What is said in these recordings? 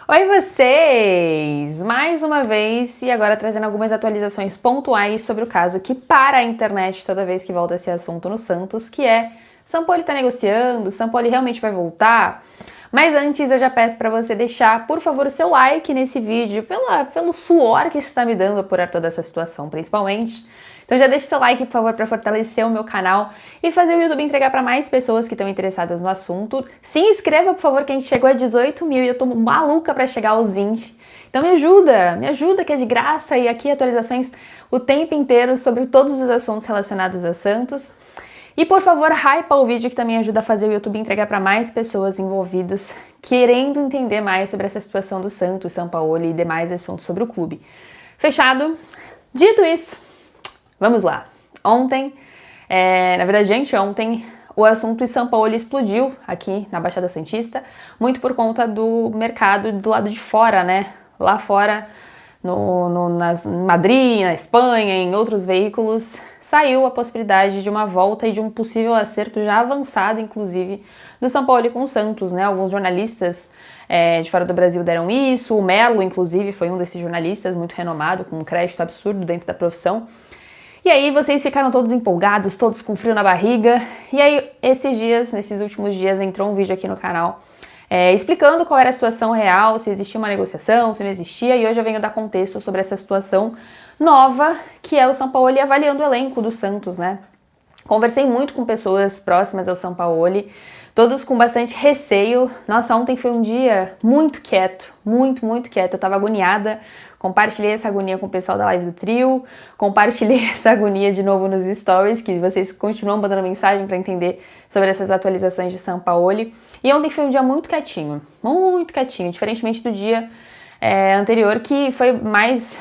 Oi vocês! Mais uma vez e agora trazendo algumas atualizações pontuais sobre o caso que para a internet toda vez que volta esse assunto no Santos, que é Sampaoli tá negociando, Sampaoli realmente vai voltar? Mas antes eu já peço para você deixar, por favor, o seu like nesse vídeo, pelo suor que está me dando a apurar toda essa situação, principalmente. Então já deixa seu like, por favor, para fortalecer o meu canal e fazer o YouTube entregar para mais pessoas que estão interessadas no assunto. Se inscreva, por favor, que a gente chegou a 18 mil e eu tô maluca para chegar aos 20. Então me ajuda que é de graça e aqui atualizações o tempo inteiro sobre todos os assuntos relacionados a Santos. E por favor, hypa o vídeo que também ajuda a fazer o YouTube entregar para mais pessoas envolvidas querendo entender mais sobre essa situação do Santos, Sampaoli e demais assuntos sobre o clube. Fechado? Dito isso, vamos lá. Ontem, na verdade, ontem, o assunto Sampaoli explodiu aqui na Baixada Santista, muito por conta do mercado do lado de fora, né? Lá fora, em Madrid, na Espanha, em outros veículos, saiu a possibilidade de uma volta e de um possível acerto já avançado, inclusive, do Sampaoli com o Santos, né? Alguns jornalistas de fora do Brasil deram isso, o Melo, inclusive, foi um desses jornalistas muito renomado, com um crédito absurdo dentro da profissão. E aí vocês ficaram todos empolgados, todos com frio na barriga, e aí nesses últimos dias, entrou um vídeo aqui no canal explicando qual era a situação real, se existia uma negociação, se não existia, e hoje eu venho dar contexto sobre essa situação nova, que é o Sampaoli avaliando o elenco do Santos, né? Conversei muito com pessoas próximas ao Sampaoli, todos com bastante receio. Nossa, ontem foi um dia muito quieto, muito quieto. Eu tava agoniada, compartilhei essa agonia com o pessoal da live do trio, compartilhei essa agonia de novo nos stories, que vocês continuam mandando mensagem para entender sobre essas atualizações de Sampaoli. E ontem foi um dia muito quietinho, diferentemente do dia anterior, que foi mais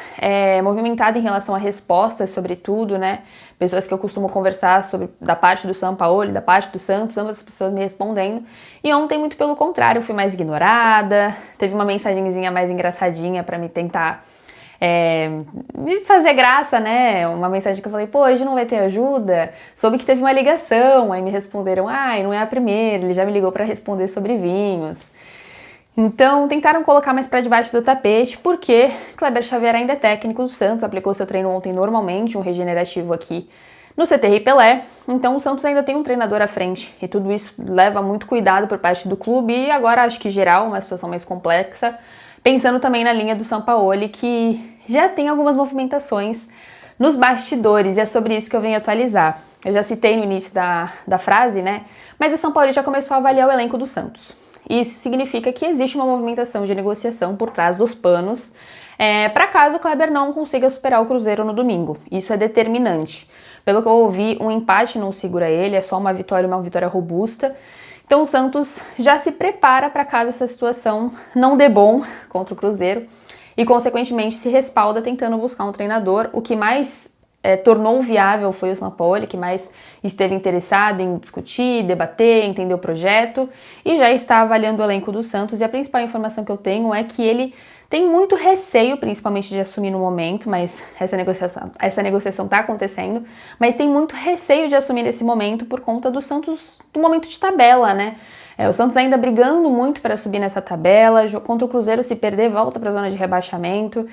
movimentado em relação a respostas sobre tudo, né? Pessoas que eu costumo conversar sobre, da parte do Sampaoli, da parte do Santos, ambas as pessoas me respondendo. E ontem, muito pelo contrário, fui mais ignorada, teve uma mensagenzinha mais engraçadinha para me tentar me fazer graça, né? Uma mensagem que eu falei, pô, hoje não vai ter ajuda? Soube que teve uma ligação, aí me responderam, não é a primeira, ele já me ligou para responder sobre vinhos. Então, tentaram colocar mais para debaixo do tapete, porque Kleber Xavier ainda é técnico do Santos, aplicou seu treino ontem normalmente, um regenerativo aqui no CT Pelé. Então, o Santos ainda tem um treinador à frente, e tudo isso leva muito cuidado por parte do clube, e agora acho que geral, uma situação mais complexa, pensando também na linha do Sampaoli, que já tem algumas movimentações nos bastidores, e é sobre isso que eu venho atualizar. Eu já citei no início da frase, né? Mas o Sampaoli já começou a avaliar o elenco do Santos. Isso significa que existe uma movimentação de negociação por trás dos panos, para caso o Kleber não consiga superar o Cruzeiro no domingo. Isso é determinante. Pelo que eu ouvi, um empate não segura ele, é só uma vitória robusta. Então o Santos já se prepara para caso essa situação não dê bom contra o Cruzeiro e, consequentemente, se respalda tentando buscar um treinador. O que mais tornou viável foi o Sampaoli, que mais esteve interessado em discutir, debater, entender o projeto e já está avaliando o elenco do Santos. E a principal informação que eu tenho é que ele tem muito receio, principalmente de assumir no momento, mas essa negociação está acontecendo, mas tem muito receio de assumir nesse momento por conta do Santos, do momento de tabela, né? O Santos ainda brigando muito para subir nessa tabela, contra o Cruzeiro, se perder, volta para a zona de rebaixamento.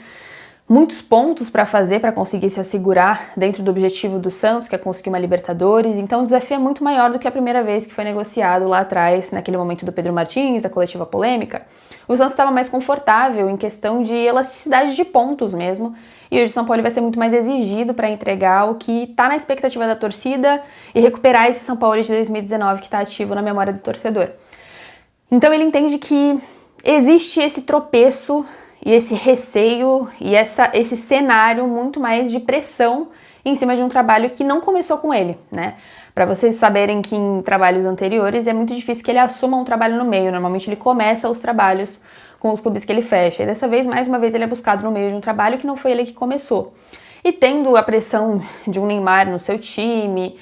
Muitos pontos para fazer para conseguir se assegurar dentro do objetivo do Santos, que é conseguir uma Libertadores. Então o desafio é muito maior do que a primeira vez que foi negociado lá atrás, naquele momento do Pedro Martins, a coletiva polêmica. O Santos estava mais confortável em questão de elasticidade de pontos mesmo. E hoje o Sampaoli vai ser muito mais exigido para entregar o que está na expectativa da torcida e recuperar esse Sampaoli de 2019 que está ativo na memória do torcedor. Então ele entende que existe esse tropeço e esse receio e esse cenário muito mais de pressão em cima de um trabalho que não começou com ele, né? Para vocês saberem que em trabalhos anteriores é muito difícil que ele assuma um trabalho no meio. Normalmente ele começa os trabalhos com os clubes que ele fecha. E dessa vez, mais uma vez, ele é buscado no meio de um trabalho que não foi ele que começou. E tendo a pressão de um Neymar no seu time,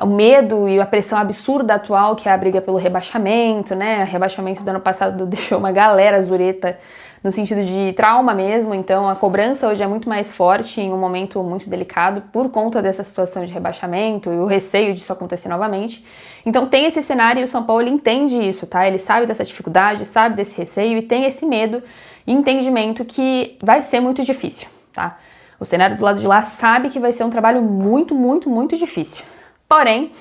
o medo e a pressão absurda atual, que é a briga pelo rebaixamento, né? O rebaixamento do ano passado deixou uma galera zureta no sentido de trauma mesmo, então a cobrança hoje é muito mais forte em um momento muito delicado por conta dessa situação de rebaixamento e o receio disso acontecer novamente. Então tem esse cenário e o São Paulo ele entende isso, tá? Ele sabe dessa dificuldade, sabe desse receio e tem esse medo e entendimento que vai ser muito difícil, tá? O cenário do lado de lá sabe que vai ser um trabalho muito, muito, muito difícil. Porém,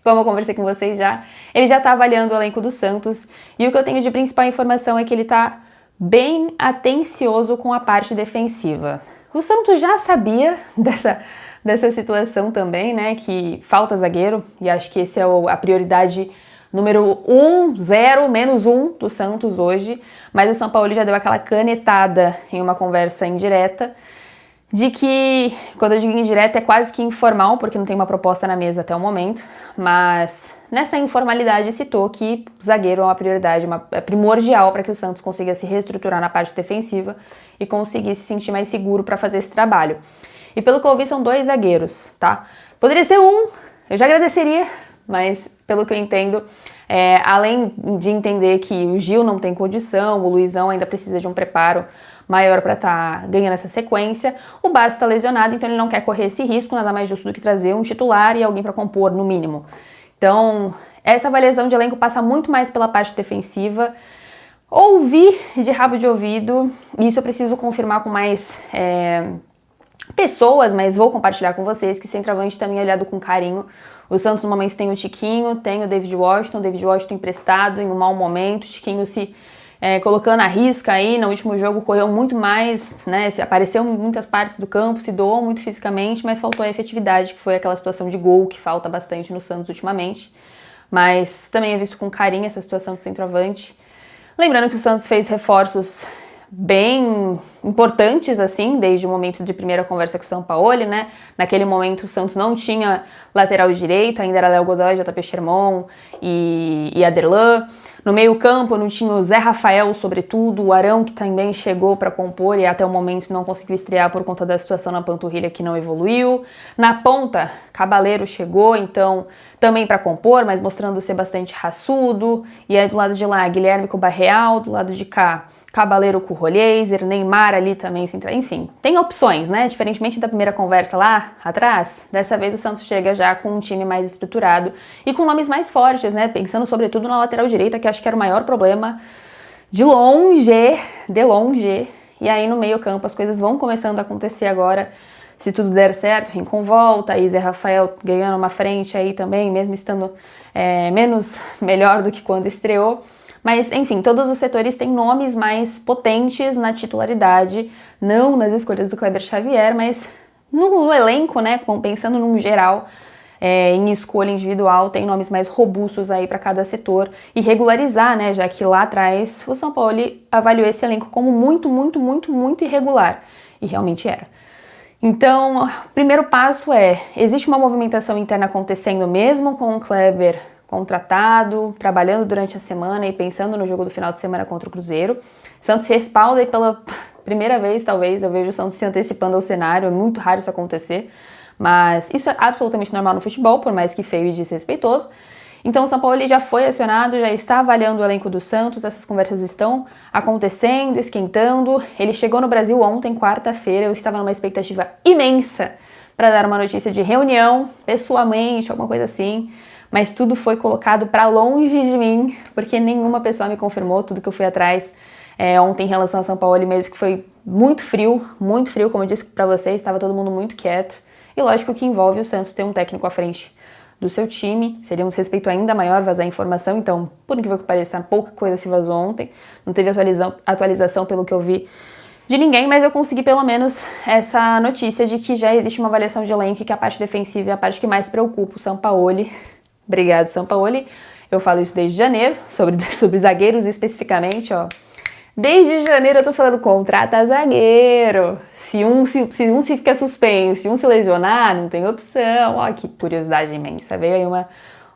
como eu conversei com vocês já, ele já está avaliando o elenco do Santos e o que eu tenho de principal informação é que ele está bem atencioso com a parte defensiva. O Santos já sabia dessa situação também, né, que falta zagueiro, e acho que esse é a prioridade número 1, 0, menos 1 do Santos hoje, mas o São Paulo já deu aquela canetada em uma conversa indireta, de que, quando eu digo indireta, é quase que informal, porque não tem uma proposta na mesa até o momento, mas nessa informalidade citou que o zagueiro é uma prioridade, é primordial para que o Santos consiga se reestruturar na parte defensiva e conseguir se sentir mais seguro para fazer esse trabalho. E pelo que eu vi, são 2 zagueiros, tá? Poderia ser um, eu já agradeceria, mas pelo que eu entendo, além de entender que o Gil não tem condição, o Luizão ainda precisa de um preparo maior para estar ganhando essa sequência, o Basso está lesionado, então ele não quer correr esse risco, nada mais justo do que trazer um titular e alguém para compor, no mínimo. Então, essa avaliação de elenco passa muito mais pela parte defensiva. Ouvi de rabo de ouvido, e isso eu preciso confirmar com mais pessoas, mas vou compartilhar com vocês, que centroavante também é olhado com carinho. O Santos no momento tem o Tiquinho, tem o David Washington emprestado em um mau momento, o Tiquinho se colocando a risca aí, no último jogo correu muito mais, né, apareceu em muitas partes do campo, se doou muito fisicamente, mas faltou a efetividade, que foi aquela situação de gol que falta bastante no Santos ultimamente, mas também é visto com carinho essa situação do centroavante. Lembrando que o Santos fez reforços bem importantes, assim, desde o momento de primeira conversa com o Sampaoli, né? Naquele momento o Santos não tinha lateral direito, ainda era Léo Godoy, JP Sherman e Aderlan. No meio campo não tinha o Zé Rafael, sobretudo, o Arão, que também chegou para compor e até o momento não conseguiu estrear por conta da situação na panturrilha que não evoluiu. Na ponta, Cabaleiro chegou, então, também para compor, mas mostrando ser bastante raçudo. E aí do lado de lá, Guilherme com o Barreal, do lado de cá, Cabaleiro com o Rolheiser, Neymar ali também, enfim, tem opções, né? Diferentemente da primeira conversa lá atrás, dessa vez o Santos chega já com um time mais estruturado e com nomes mais fortes, né? Pensando sobretudo na lateral direita, que acho que era o maior problema de longe. E aí no meio campo as coisas vão começando a acontecer agora, se tudo der certo, Rincon volta, aí Zé Rafael ganhando uma frente aí também, mesmo estando menos melhor do que quando estreou. Mas, enfim, todos os setores têm nomes mais potentes na titularidade, não nas escolhas do Kleber Xavier, mas no elenco, né, pensando num geral, em escolha individual, tem nomes mais robustos aí para cada setor e regularizar, né, já que lá atrás o São Paulo avaliou esse elenco como muito, muito, muito, muito irregular, e realmente era. Então, o primeiro passo existe uma movimentação interna acontecendo mesmo com o Kleber contratado, trabalhando durante a semana e pensando no jogo do final de semana contra o Cruzeiro. Santos se respalda e pela primeira vez, talvez, eu vejo o Santos se antecipando ao cenário, é muito raro isso acontecer, mas isso é absolutamente normal no futebol, por mais que feio e desrespeitoso. Então o São Paulo já foi acionado, já está avaliando o elenco do Santos, essas conversas estão acontecendo, esquentando. Ele chegou no Brasil ontem, quarta-feira, eu estava numa expectativa imensa para dar uma notícia de reunião, pessoalmente, alguma coisa assim, mas tudo foi colocado para longe de mim, porque nenhuma pessoa me confirmou tudo que eu fui atrás ontem em relação a São Paulo, mesmo que foi muito frio, como eu disse para vocês, estava todo mundo muito quieto, e lógico que envolve o Santos ter um técnico à frente do seu time, seria um desrespeito ainda maior vazar informação, então, por incrível que pareça, pouca coisa se vazou ontem, não teve atualização pelo que eu vi de ninguém, mas eu consegui pelo menos essa notícia de que já existe uma avaliação de elenco e que a parte defensiva é a parte que mais preocupa o Sampaoli. Obrigado, Sampaoli. Eu falo isso desde janeiro, sobre zagueiros especificamente, ó. Desde janeiro eu tô falando, contrata zagueiro. Se um se fica suspenso, se um se lesionar, não tem opção. Ó, que curiosidade imensa. Veio aí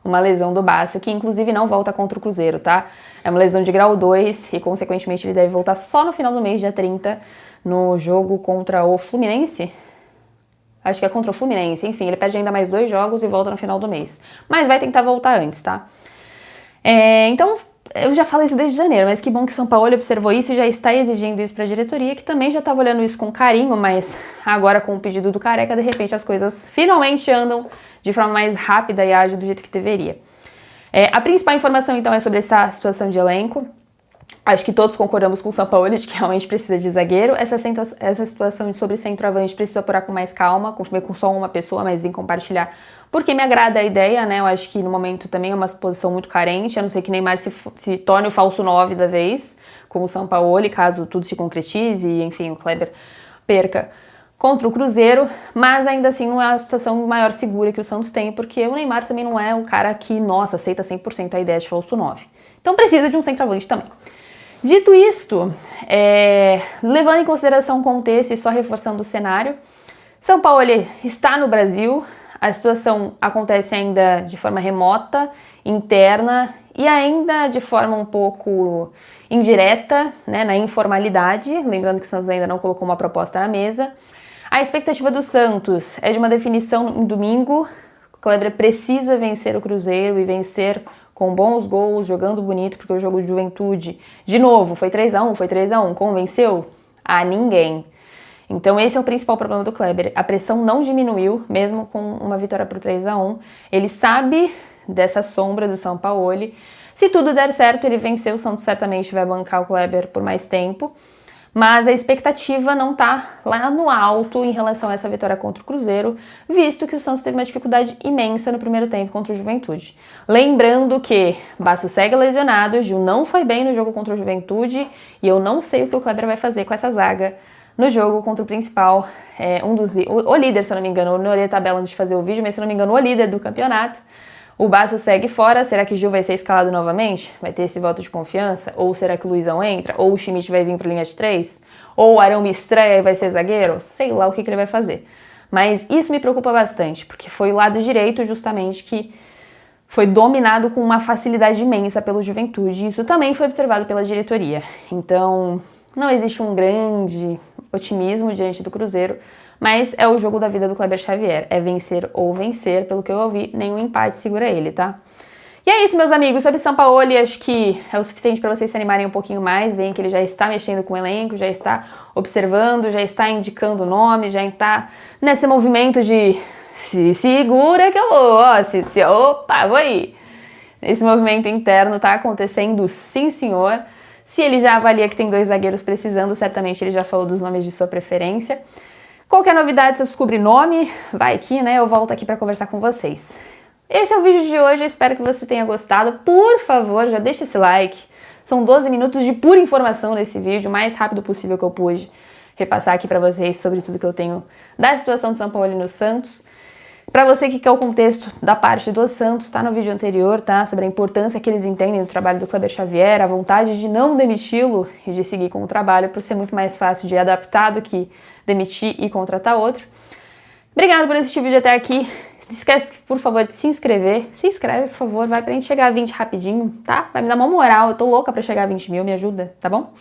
uma lesão do Basso, que inclusive não volta contra o Cruzeiro, tá? É uma lesão de grau 2 e, consequentemente, ele deve voltar só no final do mês, dia 30, no jogo contra o Fluminense. Acho que é contra o Fluminense. Enfim, ele perde ainda mais 2 jogos e volta no final do mês. Mas vai tentar voltar antes, tá? Então, eu já falo isso desde janeiro, mas que bom que o São Paulo observou isso e já está exigindo isso para a diretoria, que também já estava olhando isso com carinho, mas agora com o pedido do Careca, de repente as coisas finalmente andam de forma mais rápida e ágil do jeito que deveria. A principal informação, então, é sobre essa situação de elenco. Acho que todos concordamos com o São Paulo de que realmente precisa de zagueiro. Essa situação sobre centroavante precisa apurar com mais calma, confirmei com só uma pessoa, mas vim compartilhar porque me agrada a ideia, né? Eu acho que no momento também é uma posição muito carente, a não ser que Neymar se torne o falso 9 da vez, com o São Paulo, caso tudo se concretize e, enfim, o Kleber perca contra o Cruzeiro, mas ainda assim não é a situação maior segura que o Santos tem, porque o Neymar também não é um cara que, nossa, aceita 100% a ideia de falso 9. Então precisa de um centroavante também. Dito isto, levando em consideração o contexto e só reforçando o cenário, São Paulo está no Brasil, a situação acontece ainda de forma remota, interna e ainda de forma um pouco indireta, né, na informalidade, lembrando que o Santos ainda não colocou uma proposta na mesa. A expectativa do Santos é de uma definição no domingo. O Kleber precisa vencer o Cruzeiro e vencer com bons gols, jogando bonito, porque o jogo de Juventude, de novo, foi 3-1, foi 3-1, convenceu? A ninguém. Então esse é o principal problema do Kleber. A pressão não diminuiu, mesmo com uma vitória por 3-1. Ele sabe dessa sombra do Sampaoli. Se tudo der certo, ele venceu, o Santos certamente vai bancar o Kleber por mais tempo. Mas a expectativa não tá lá no alto em relação a essa vitória contra o Cruzeiro, visto que o Santos teve uma dificuldade imensa no primeiro tempo contra o Juventude. Lembrando que Basso segue lesionado, Gil não foi bem no jogo contra o Juventude, e eu não sei o que o Kleber vai fazer com essa zaga no jogo contra o principal, o líder, se eu não me engano, eu não olhei a tabela antes de fazer o vídeo, mas se eu não me engano, o líder do campeonato. O Basso segue fora, será que Gil vai ser escalado novamente? Vai ter esse voto de confiança? Ou será que o Luizão entra? Ou o Schmidt vai vir para linha de 3? Ou o Arão me estreia e vai ser zagueiro? Sei lá o que ele vai fazer. Mas isso me preocupa bastante, porque foi o lado direito justamente que foi dominado com uma facilidade imensa pelo Juventude. E isso também foi observado pela diretoria. Então, não existe um grande otimismo diante do Cruzeiro, mas é o jogo da vida do Kleber Xavier, é vencer ou vencer, pelo que eu ouvi, nenhum empate segura ele, tá? E é isso, meus amigos, sobre São Paulo, acho que é o suficiente para vocês se animarem um pouquinho mais, veem que ele já está mexendo com o elenco, já está observando, já está indicando nomes, já está nesse movimento de se segura que eu vou, opa, vou aí. Esse movimento interno tá acontecendo, sim senhor. Se ele já avalia que tem 2 zagueiros precisando, certamente ele já falou dos nomes de sua preferência. Qualquer novidade, se eu descobrir nome, vai aqui, né? Eu volto aqui para conversar com vocês. Esse é o vídeo de hoje, eu espero que você tenha gostado. Por favor, já deixa esse like. São 12 minutos de pura informação nesse vídeo, o mais rápido possível que eu pude repassar aqui para vocês sobre tudo que eu tenho da situação de São Paulo e no Santos. Para você que quer o contexto da parte do Santos, tá no vídeo anterior, tá? Sobre a importância que eles entendem do trabalho do Kleber Xavier, a vontade de não demiti-lo e de seguir com o trabalho, por ser muito mais fácil de adaptar do que demitir e contratar outro. Obrigada por assistir o vídeo até aqui. Não esquece, por favor, de se inscrever. Se inscreve, por favor, vai pra gente chegar a 20 rapidinho, tá? Vai me dar uma moral, eu tô louca pra chegar a 20 mil, me ajuda, tá bom?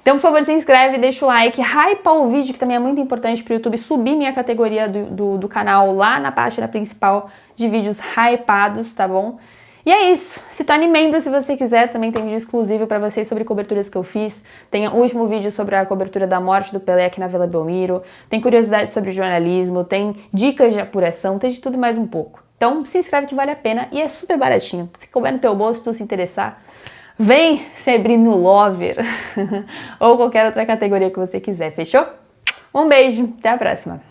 Então, por favor, se inscreve, deixa o like, hypa o vídeo, que também é muito importante pro YouTube subir minha categoria do canal lá na página principal de vídeos hypados, tá bom? E é isso, se torne membro se você quiser, também tem vídeo exclusivo para vocês sobre coberturas que eu fiz, tem o último vídeo sobre a cobertura da morte do Pelé aqui na Vila Belmiro, tem curiosidades sobre jornalismo, tem dicas de apuração, tem de tudo mais um pouco. Então se inscreve que vale a pena e é super baratinho, se couber no teu bolso, tu se interessar, vem ser Brino Lover ou qualquer outra categoria que você quiser, fechou? Um beijo, até a próxima!